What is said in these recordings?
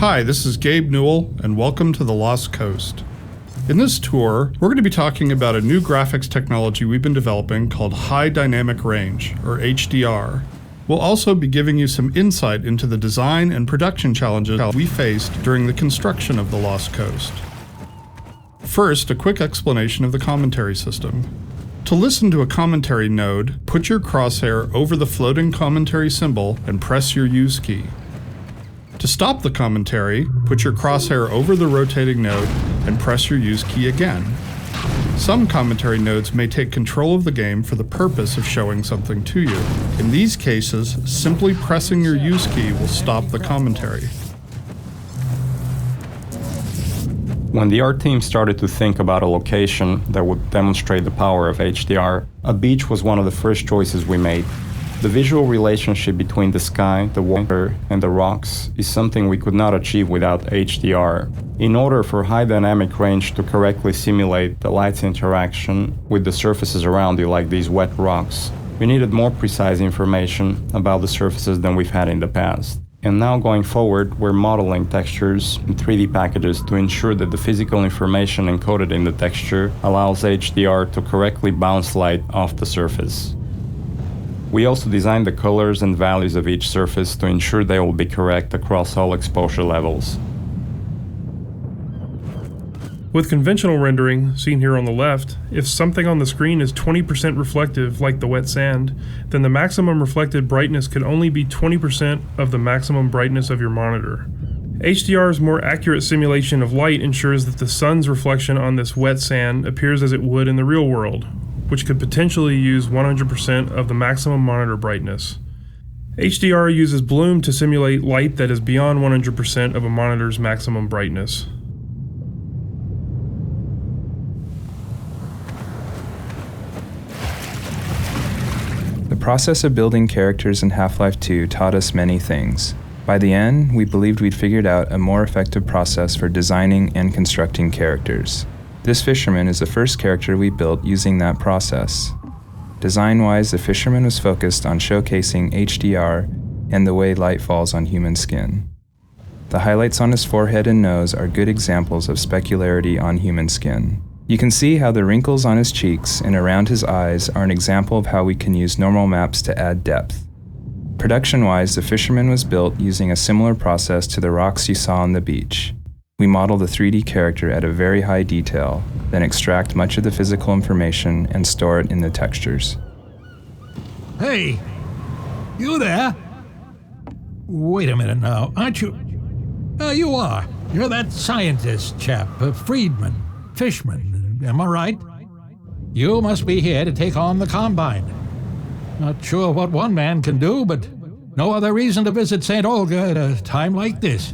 Hi, this is Gabe Newell, and welcome to the Lost Coast. In this tour, we're going to be talking about a new graphics technology we've been developing called High Dynamic Range, or HDR. We'll also be giving you some insight into the design and production challenges we faced during the construction of the Lost Coast. First, a quick explanation of the commentary system. To listen to a commentary node, put your crosshair over the floating commentary symbol and press your Use key. To stop the commentary, put your crosshair over the rotating node and press your Use key again. Some commentary nodes may take control of the game for the purpose of showing something to you. In these cases, simply pressing your Use key will stop the commentary. When the art team started to think about a location that would demonstrate the power of HDR, a beach was one of the first choices we made. The visual relationship between the sky, the water, and the rocks is something we could not achieve without HDR. In order for high dynamic range to correctly simulate the light's interaction with the surfaces around you, like these wet rocks, we needed more precise information about the surfaces than we've had in the past. And now going forward, we're modeling textures in 3D packages to ensure that the physical information encoded in the texture allows HDR to correctly bounce light off the surface. We also designed the colors and values of each surface to ensure they will be correct across all exposure levels. With conventional rendering, seen here on the left, if something on the screen is 20% reflective, like the wet sand, then the maximum reflected brightness could only be 20% of the maximum brightness of your monitor. HDR's more accurate simulation of light ensures that the sun's reflection on this wet sand appears as it would in the real world, which could potentially use 100% of the maximum monitor brightness. HDR uses bloom to simulate light that is beyond 100% of a monitor's maximum brightness. The process of building characters in Half-Life 2 taught us many things. By the end, we believed we'd figured out a more effective process for designing and constructing characters. This fisherman is the first character we built using that process. Design-wise, the fisherman was focused on showcasing HDR and the way light falls on human skin. The highlights on his forehead and nose are good examples of specularity on human skin. You can see how the wrinkles on his cheeks and around his eyes are an example of how we can use normal maps to add depth. Production-wise, the fisherman was built using a similar process to the rocks you saw on the beach. We model the 3D character at a very high detail, then extract much of the physical information and store it in the textures. Hey, you there? Wait a minute now, aren't you? You are. You're that scientist chap, Friedman, Fishman, am I right? You must be here to take on the Combine. Not sure what one man can do, but no other reason to visit St. Olga at a time like this.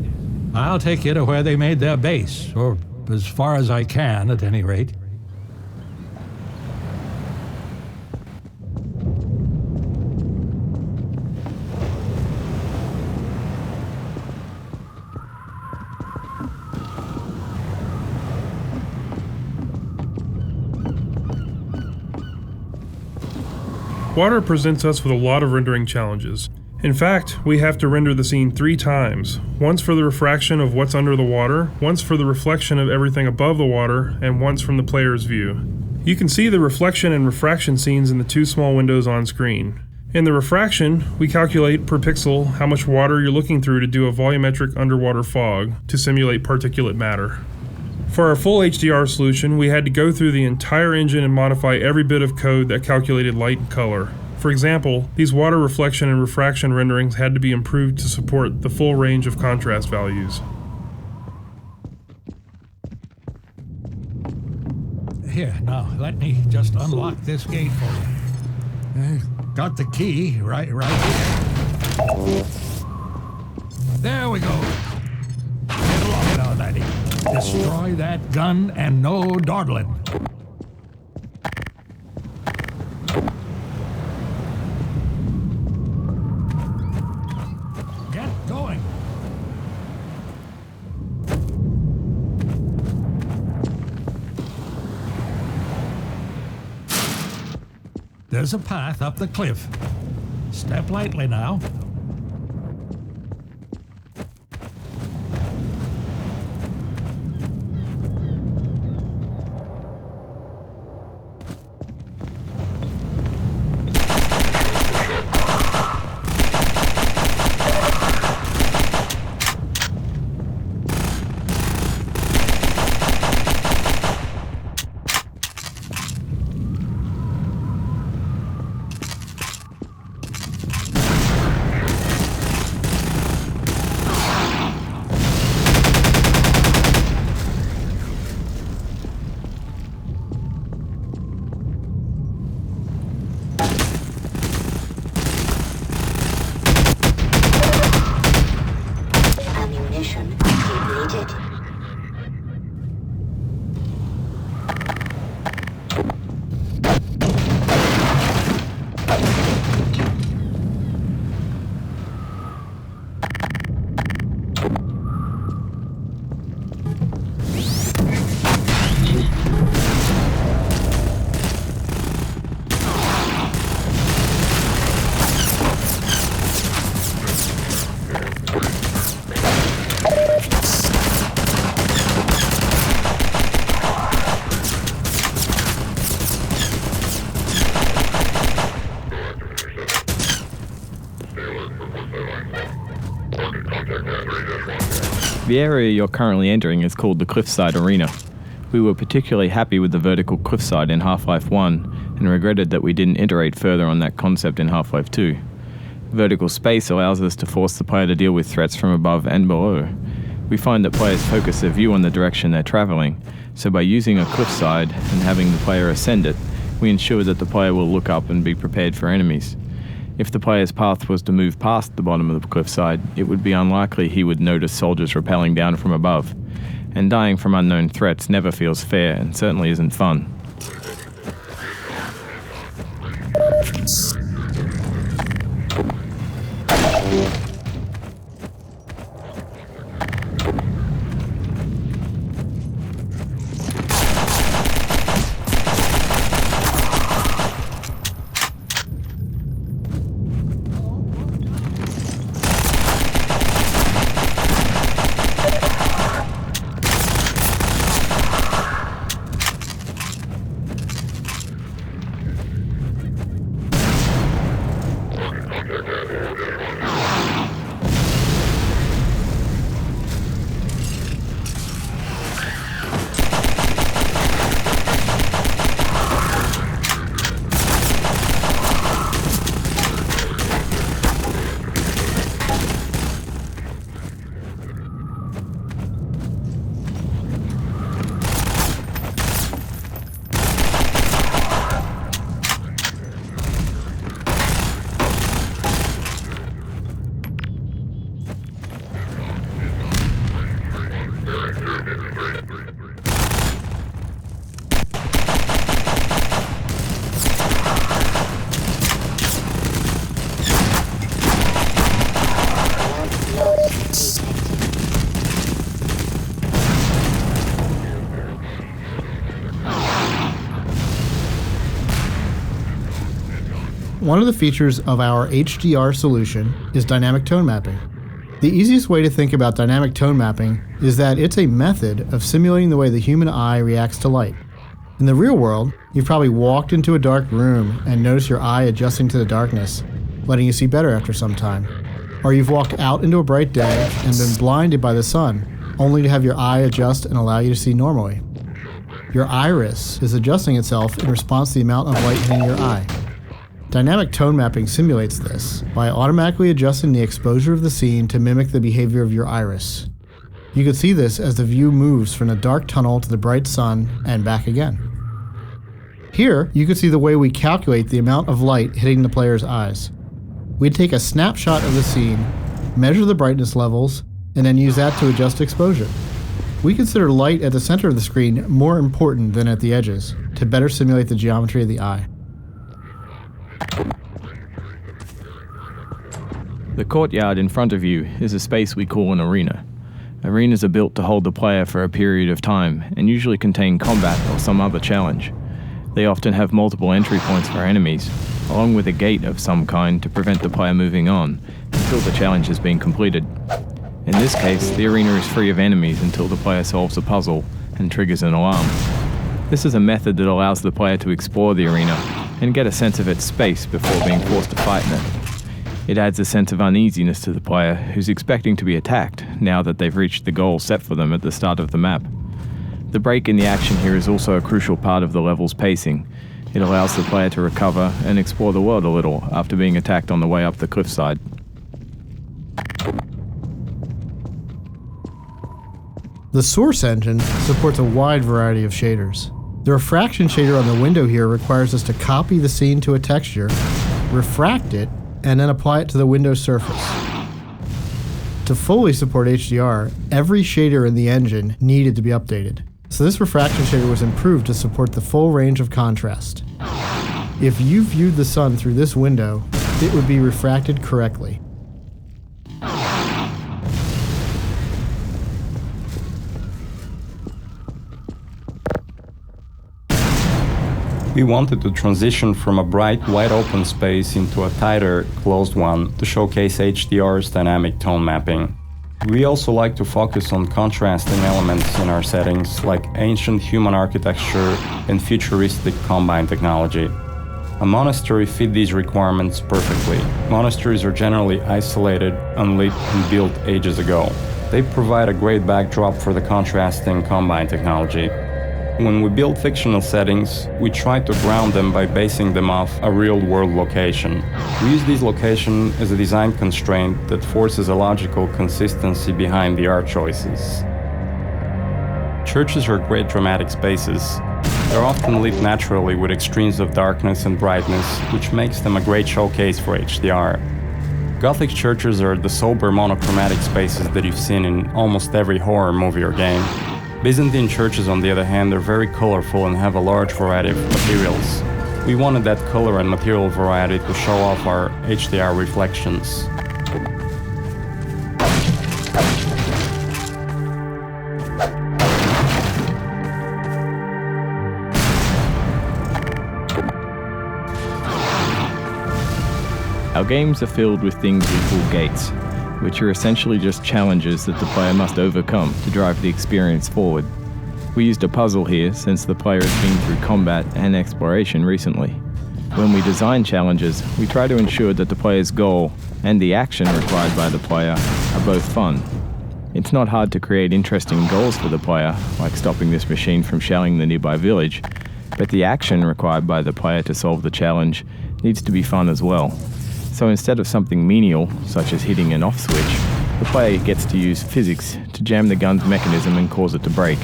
I'll take you to where they made their base, or as far as I can, at any rate. Water presents us with a lot of rendering challenges. In fact, we have to render the scene 3 times, once for the refraction of what's under the water, once for the reflection of everything above the water, and once from the player's view. You can see the reflection and refraction scenes in the 2 small windows on screen. In the refraction, we calculate per pixel how much water you're looking through to do a volumetric underwater fog to simulate particulate matter. For our full HDR solution, we had to go through the entire engine and modify every bit of code that calculated light and color. For example, these water reflection and refraction renderings had to be improved to support the full range of contrast values. Here, now, let me just unlock this gate for you. Got the key right here. There we go. Get along now, laddie. Destroy that gun and no dawdling. Get going. There's a path up the cliff. Step lightly now. The area you're currently entering is called the Cliffside Arena. We were particularly happy with the vertical cliffside in Half-Life 1 and regretted that we didn't iterate further on that concept in Half-Life 2. Vertical space allows us to force the player to deal with threats from above and below. We find that players focus their view on the direction they're traveling, so by using a cliffside and having the player ascend it, we ensure that the player will look up and be prepared for enemies. If the player's path was to move past the bottom of the cliffside, it would be unlikely he would notice soldiers rappelling down from above. And dying from unknown threats never feels fair and certainly isn't fun. One of the features of our HDR solution is dynamic tone mapping. The easiest way to think about dynamic tone mapping is that it's a method of simulating the way the human eye reacts to light. In the real world, you've probably walked into a dark room and noticed your eye adjusting to the darkness, letting you see better after some time. Or you've walked out into a bright day and been blinded by the sun, only to have your eye adjust and allow you to see normally. Your iris is adjusting itself in response to the amount of light hitting your eye. Dynamic tone mapping simulates this by automatically adjusting the exposure of the scene to mimic the behavior of your iris. You can see this as the view moves from the dark tunnel to the bright sun and back again. Here, you can see the way we calculate the amount of light hitting the player's eyes. We take a snapshot of the scene, measure the brightness levels, and then use that to adjust exposure. We consider light at the center of the screen more important than at the edges to better simulate the geometry of the eye. The courtyard in front of you is a space we call an arena. Arenas are built to hold the player for a period of time and usually contain combat or some other challenge. They often have multiple entry points for enemies, along with a gate of some kind to prevent the player moving on until the challenge has been completed. In this case, the arena is free of enemies until the player solves a puzzle and triggers an alarm. This is a method that allows the player to explore the arena and get a sense of its space before being forced to fight in it. It adds a sense of uneasiness to the player who's expecting to be attacked now that they've reached the goal set for them at the start of the map. The break in the action here is also a crucial part of the level's pacing. It allows the player to recover and explore the world a little after being attacked on the way up the cliffside. The Source engine supports a wide variety of shaders. The refraction shader on the window here requires us to copy the scene to a texture, refract it, and then apply it to the window surface. To fully support HDR, every shader in the engine needed to be updated. So this refraction shader was improved to support the full range of contrast. If you viewed the sun through this window, it would be refracted correctly. We wanted to transition from a bright, wide-open space into a tighter, closed one to showcase HDR's dynamic tone mapping. We also like to focus on contrasting elements in our settings, like ancient human architecture and futuristic combine technology. A monastery fit these requirements perfectly. Monasteries are generally isolated, unlit, and built ages ago. They provide a great backdrop for the contrasting Combine technology. When we build fictional settings, we try to ground them by basing them off a real-world location. We use these locations as a design constraint that forces a logical consistency behind the art choices. Churches are great dramatic spaces. They're often lit naturally with extremes of darkness and brightness, which makes them a great showcase for HDR. Gothic churches are the sober monochromatic spaces that you've seen in almost every horror movie or game. Byzantine churches, on the other hand, are very colorful and have a large variety of materials. We wanted that color and material variety to show off our HDR reflections. Our games are filled with things we call gates, which are essentially just challenges that the player must overcome to drive the experience forward. We used a puzzle here since the player has been through combat and exploration recently. When we design challenges, we try to ensure that the player's goal and the action required by the player are both fun. It's not hard to create interesting goals for the player, like stopping this machine from shelling the nearby village, but the action required by the player to solve the challenge needs to be fun as well. So instead of something menial, such as hitting an off switch, the player gets to use physics to jam the gun's mechanism and cause it to break.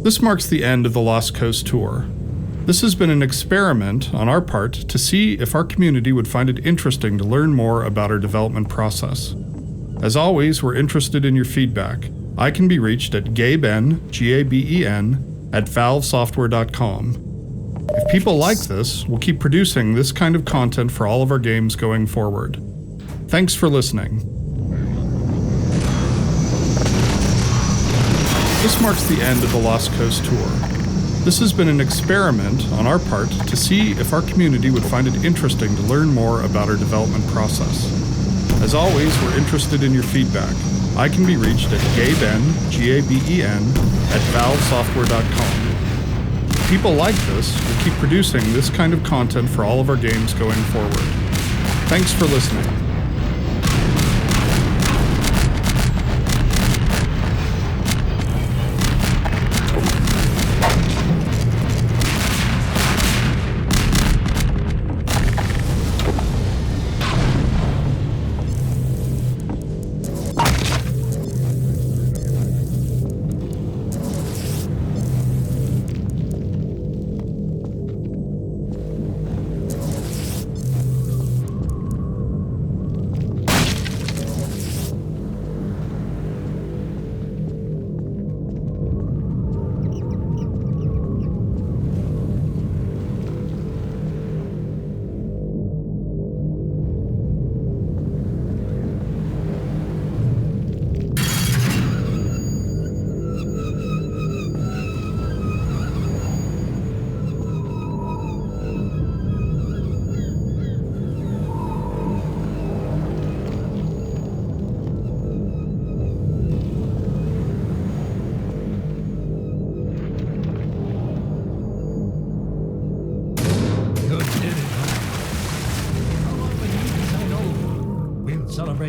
This marks the end of the Lost Coast tour. This has been an experiment on our part to see if our community would find it interesting to learn more about our development process. As always, we're interested in your feedback. I can be reached at gaben, G-A-B-E-N, at valvesoftware.com. If people like this, we'll keep producing this kind of content for all of our games going forward. Thanks for listening. This marks the end of the Lost Coast tour. This has been an experiment on our part to see if our community would find it interesting to learn more about our development process. As always, we're interested in your feedback. I can be reached at gaben, G-A-B-E-N, at valvesoftware.com. If people like this, we'll keep producing this kind of content for all of our games going forward. Thanks for listening.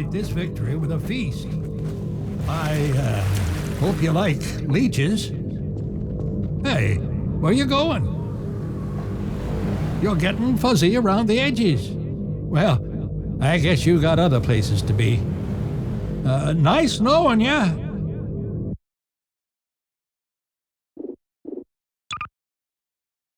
celebrate this victory with a feast. I hope you like leeches. Hey, where you going? You're getting fuzzy around the edges. Well, I guess you got other places to be. Nice knowing ya.